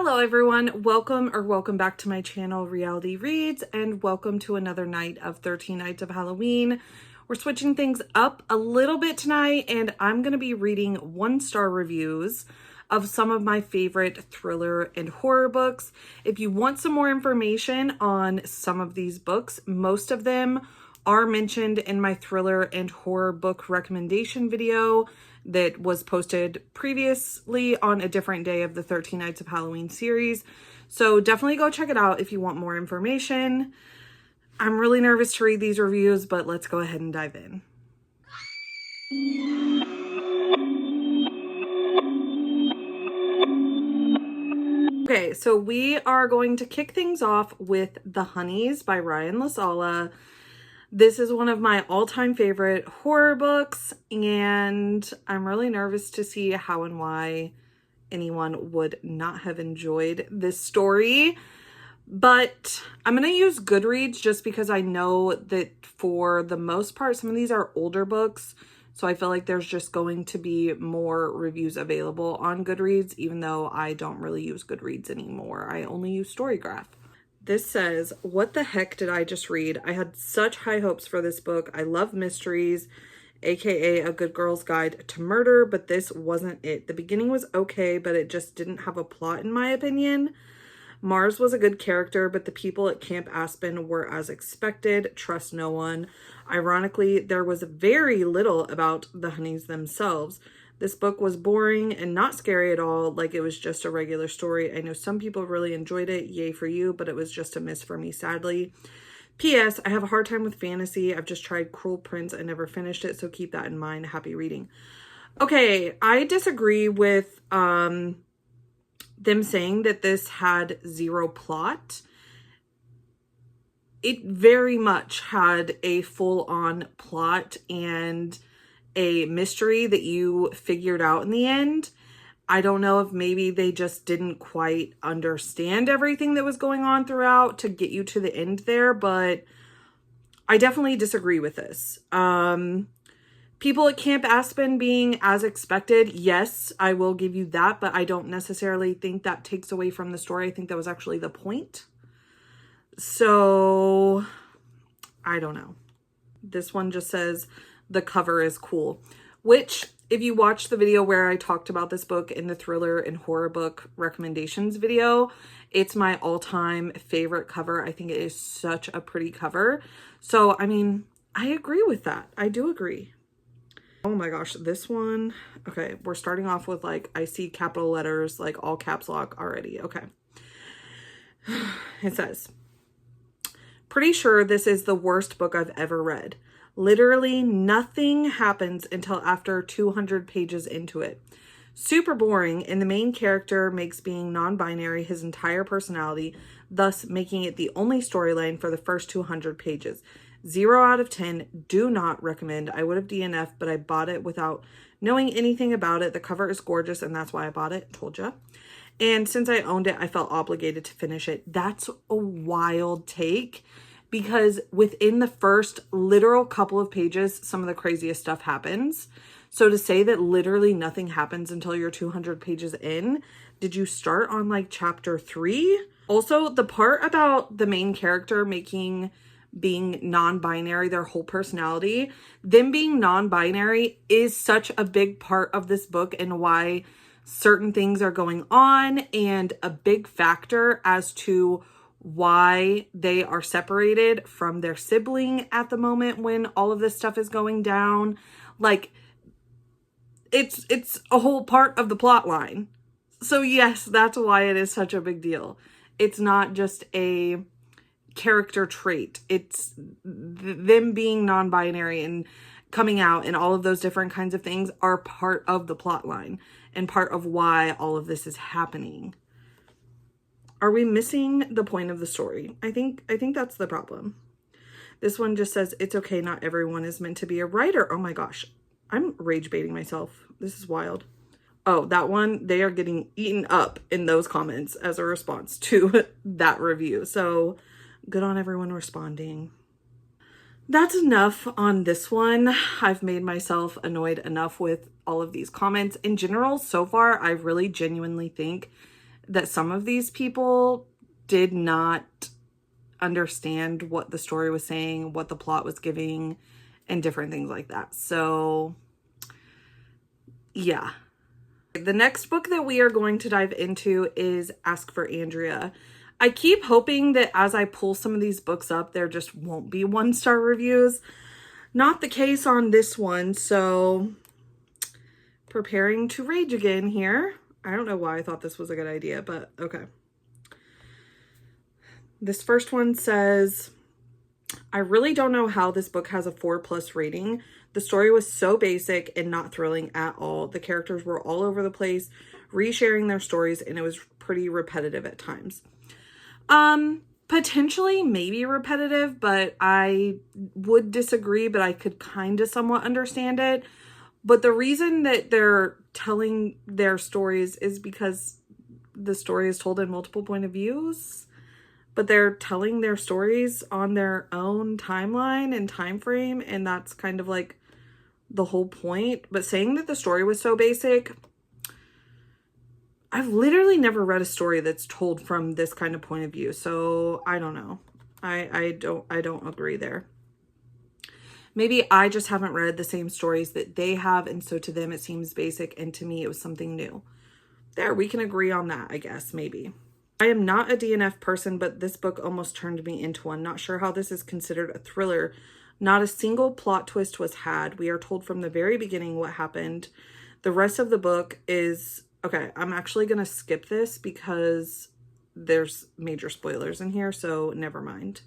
Hello everyone, welcome back to my channel Reality Reads, and welcome to another night of 13 Nights of Halloween. We're switching things up a little bit tonight, and I'm going to be reading 1-star reviews of some of my favorite thriller and horror books. If you want some more information on some of these books, most of them are mentioned in my thriller and horror book recommendation video that was posted previously on a different day of the 13 Nights of Halloween series. So definitely go check it out if you want more information. I'm really nervous to read these reviews, but let's go ahead and dive in. Okay, so we are going to kick things off with The Honeys by Ryan LaSala. This is one of my all-time favorite horror books, and I'm really nervous to see how and why anyone would not have enjoyed this story. But I'm going to use Goodreads just because I know that for the most part, some of these are older books. So I feel like there's just going to be more reviews available on Goodreads, even though I don't really use Goodreads anymore. I only use Storygraph. This says, what the heck did I just read? I had such high hopes for this book. I love mysteries, aka A Good Girl's Guide to Murder, but this wasn't it. The beginning was okay, but it just didn't have a plot in my opinion. Mars was a good character, but the people at Camp Aspen were as expected. Trust no one. Ironically, there was very little about the Honeys themselves. This book was boring and not scary at all, like it was just a regular story. I know some people really enjoyed it, yay for you, but it was just a miss for me, sadly. P.S. I have a hard time with fantasy. I've just tried Cruel Prince. I never finished it, so keep that in mind. Happy reading. Okay, I disagree with them saying that this had zero plot. It very much had a full-on plot and a mystery that you figured out in the end. I don't know if maybe they just didn't quite understand everything that was going on throughout to get you to the end there, but I definitely disagree with this. People at Camp Aspen being as expected, yes, I will give you that, but I don't necessarily think that takes away from the story. I think that was actually the point. So, I don't know. This one just says, the cover is cool, which if you watch the video where I talked about this book in the thriller and horror book recommendations video, it's my all-time favorite cover. I think it is such a pretty cover. So, I mean, I agree with that. I do agree. Oh my gosh, this one. Okay, we're starting off with like, I see capital letters, like all caps lock already. Okay. It says, pretty sure this is the worst book I've ever read. Literally nothing happens until after 200 pages into it. Super boring, and the main character makes being non-binary his entire personality, thus making it the only storyline for the first 200 pages. 0 out of 10, do not recommend. I would have DNF'd, but I bought it without knowing anything about it. The cover is gorgeous, and that's why I bought it, told ya. And since I owned it, I felt obligated to finish it. That's a wild take, because within the first literal couple of pages, some of the craziest stuff happens. So to say that literally nothing happens until you're 200 pages in, did you start on like chapter 3? Also, the part about the main character being non-binary, their whole personality, them being non-binary is such a big part of this book and why certain things are going on, and a big factor as to why they are separated from their sibling at the moment when all of this stuff is going down. Like, it's a whole part of the plot line. So yes, that's why it is such a big deal. It's not just a character trait. It's them being non-binary and coming out, and all of those different kinds of things are part of the plot line and part of why all of this is happening. Are we missing the point of the story? I think that's the problem. This one just says, it's okay, not everyone is meant to be a writer. Oh my gosh, I'm rage baiting myself. This is wild. Oh, that one, they are getting eaten up in those comments as a response to that review. So good on everyone responding. That's enough on this one. I've made myself annoyed enough with all of these comments. In general, so far, I really genuinely think that some of these people did not understand what the story was saying, what the plot was giving, and different things like that. So yeah. The next book that we are going to dive into is Ask for Andrea. I keep hoping that as I pull some of these books up, there just won't be 1-star reviews. Not the case on this one, so preparing to rage again here. I don't know why I thought this was a good idea, but okay. This first one says, I really don't know how this book has a 4+ rating. The story was so basic and not thrilling at all. The characters were all over the place, resharing their stories, and it was pretty repetitive at times. Potentially maybe repetitive, but I would disagree, but I could kind of somewhat understand it. But the reason that they're telling their stories is because the story is told in multiple point of views, but they're telling their stories on their own timeline and time frame, and that's kind of like the whole point. But saying that the story was so basic, I've literally never read a story that's told from this kind of point of view, so I don't know. I don't agree there. Maybe I just haven't read the same stories that they have, and so to them it seems basic, and to me it was something new. There, we can agree on that, I guess, maybe. I am not a DNF person, but this book almost turned me into one. Not sure how this is considered a thriller. Not a single plot twist was had. We are told from the very beginning what happened. The rest of the book is... Okay, I'm actually going to skip this because there's major spoilers in here, so never mind.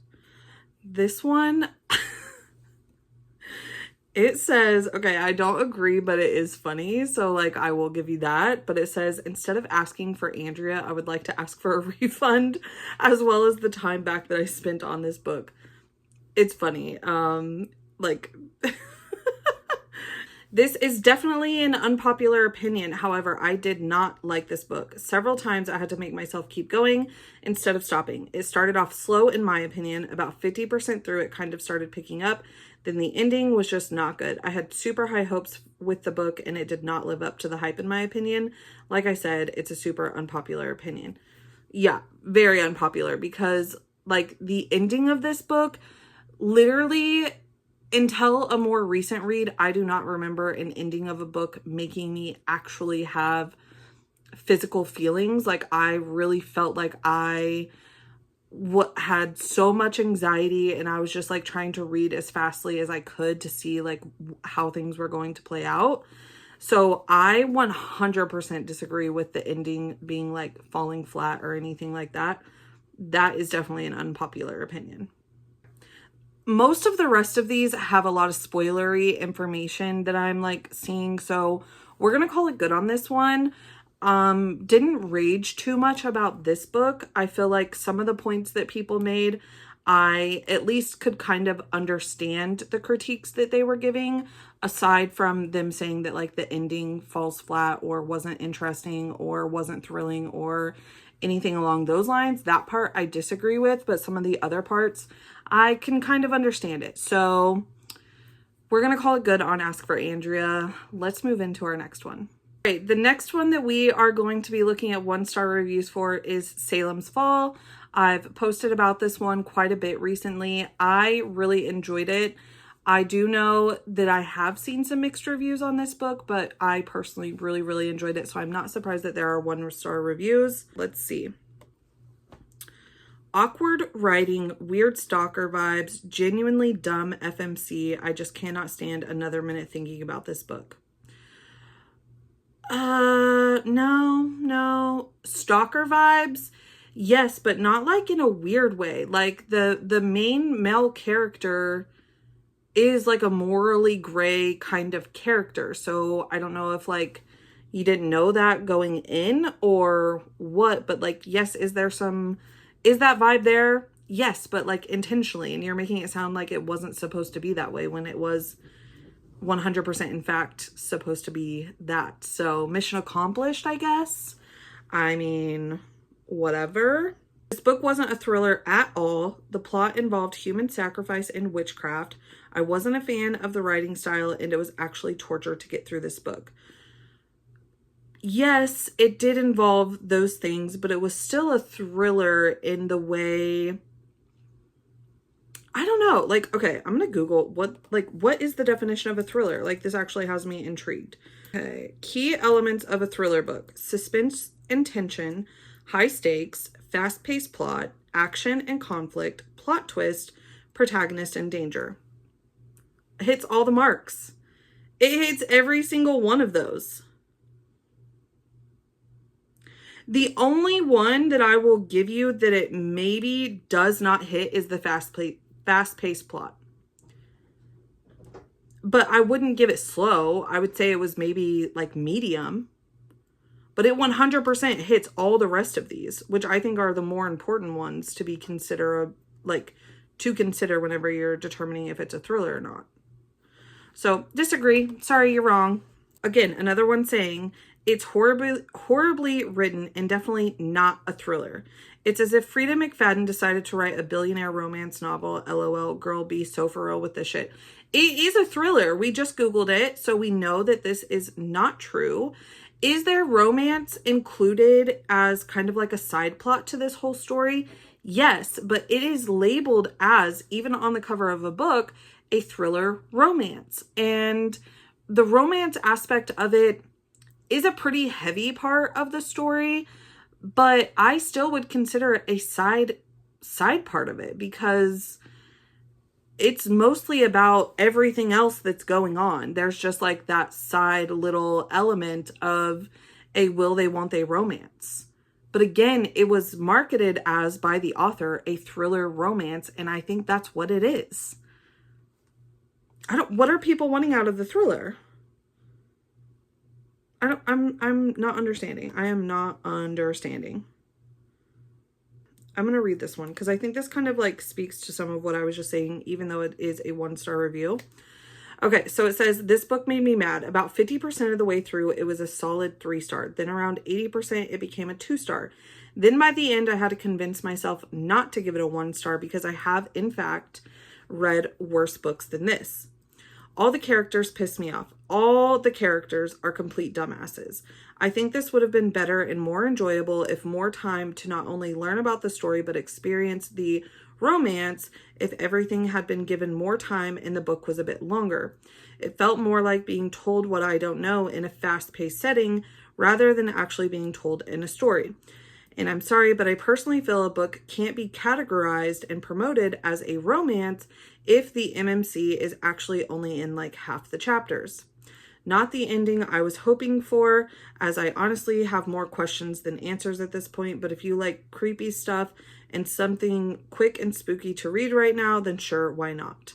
This one... It says, okay, I don't agree, but it is funny. So like, I will give you that. But it says, instead of asking for Andrea, I would like to ask for a refund as well as the time back that I spent on this book. It's funny. This is definitely an unpopular opinion. However, I did not like this book. Several times I had to make myself keep going instead of stopping. It started off slow, in my opinion. About 50% through, it kind of started picking up. Then the ending was just not good. I had super high hopes with the book and it did not live up to the hype, in my opinion. Like I said, it's a super unpopular opinion. Yeah, very unpopular, because like the ending of this book, literally until a more recent read, I do not remember an ending of a book making me actually have physical feelings. Like I really felt like I had so much anxiety, and I was just like trying to read as fastly as I could to see like how things were going to play out. So I 100% disagree with the ending being like falling flat or anything like that. That is definitely an unpopular opinion. Most of the rest of these have a lot of spoilery information that I'm like seeing, so we're gonna call it good on this one. Didn't rage too much about this book. I feel like some of the points that people made, I at least could kind of understand the critiques that they were giving, aside from them saying that like the ending falls flat or wasn't interesting or wasn't thrilling or anything along those lines. That part I disagree with, but some of the other parts I can kind of understand it. So we're gonna call it good on Ask for Andrea. Let's move into our next one. Okay, the next one that we are going to be looking at 1-star reviews for is Salem's Fall. I've posted about this one quite a bit recently. I really enjoyed it. I do know that I have seen some mixed reviews on this book, but I personally really enjoyed it, so I'm not surprised that there are 1-star reviews. Let's see. Awkward writing, weird stalker vibes, genuinely dumb FMC. I just cannot stand another minute thinking about this book. No. Stalker vibes, yes, but not like in a weird way. Like the main male character is like a morally gray kind of character. So I don't know if like you didn't know that going in or what, but like, yes, is that vibe there? Yes, but like intentionally, and you're making it sound like it wasn't supposed to be that way when it was 100% in fact supposed to be that. So mission accomplished, I guess. I mean, whatever. This book wasn't a thriller at all. The plot involved human sacrifice and witchcraft. I wasn't a fan of the writing style, and it was actually torture to get through this book. yes, it did involve those things, but it was still a thriller in the way, I don't know. Like, okay, I'm gonna Google what is the definition of a thriller? Like, this actually has me intrigued. Okay, key elements of a thriller book: suspense and tension, high stakes, fast-paced plot, action and conflict, plot twist, protagonist and danger. It hits all the marks. It hits every single one of those. The only one that I will give you that it maybe does not hit is the fast-paced plot. But I wouldn't give it slow. I would say it was maybe like medium. But it 100% hits all the rest of these, which I think are the more important ones to be consider whenever you're determining if it's a thriller or not. So, disagree. Sorry, you're wrong. Again, another one saying, it's horribly written and definitely not a thriller. It's as if Frida McFadden decided to write a billionaire romance novel. LOL, girl, be so for real with this shit. It is a thriller. We just Googled it, so we know that this is not true. Is there romance included as kind of like a side plot to this whole story? Yes, but it is labeled as, even on the cover of a book, a thriller romance. And the romance aspect of it is a pretty heavy part of the story, but I still would consider it a side part of it because it's mostly about everything else that's going on. There's just like that side little element of a will they, won't they romance. But again, it was marketed as, by the author, a thriller romance, and I think that's what it is. What are people wanting out of the thriller? I'm not understanding. I am not understanding. I'm going to read this one because I think this kind of like speaks to some of what I was just saying, even though it is a 1-star review. Okay, so it says, this book made me mad. About 50% of the way through, it was a solid 3-star. Then around 80%, it became a 2-star. Then by the end, I had to convince myself not to give it a 1-star because I have, in fact, read worse books than this. All the characters piss me off. All the characters are complete dumbasses. I think this would have been better and more enjoyable if more time to not only learn about the story but experience the romance if everything had been given more time and the book was a bit longer. It felt more like being told what I don't know in a fast-paced setting rather than actually being told in a story. And I'm sorry, but I personally feel a book can't be categorized and promoted as a romance if the MMC is actually only in like half the chapters. Not the ending I was hoping for, as I honestly have more questions than answers at this point, but if you like creepy stuff and something quick and spooky to read right now, then sure, why not?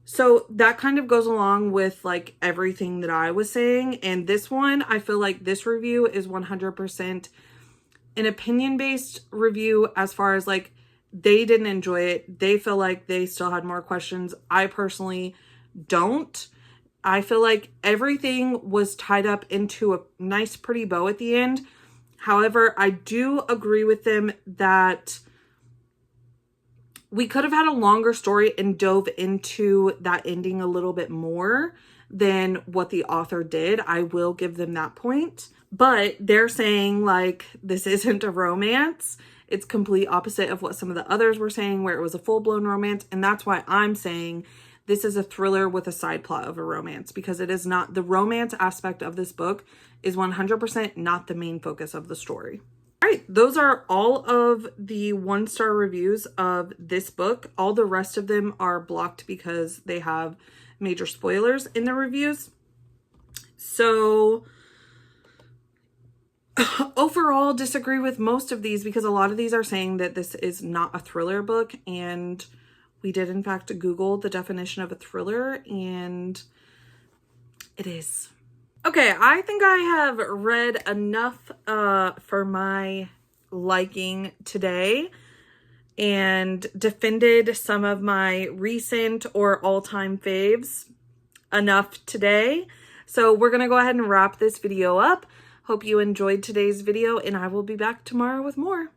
So that kind of goes along with like everything that I was saying. And this one, I feel like this review is 100% an opinion-based review as far as like they didn't enjoy it. They feel like they still had more questions. I personally don't. I feel like everything was tied up into a nice, pretty bow at the end. However, I do agree with them that we could have had a longer story and dove into that ending a little bit more than what the author did. I will give them that point. But they're saying like this isn't a romance. It's complete opposite of what some of the others were saying where it was a full-blown romance. And that's why I'm saying this is a thriller with a side plot of a romance, because it is not, the romance aspect of this book is 100% not the main focus of the story. All right, those are all of the 1-star reviews of this book. All the rest of them are blocked because they have major spoilers in the reviews. So overall, disagree with most of these because a lot of these are saying that this is not a thriller book, and we did in fact Google the definition of a thriller and it is. Okay, I think I have read enough for my liking today and defended some of my recent or all-time faves enough today. So we're gonna go ahead and wrap this video up. Hope you enjoyed today's video, and I will be back tomorrow with more.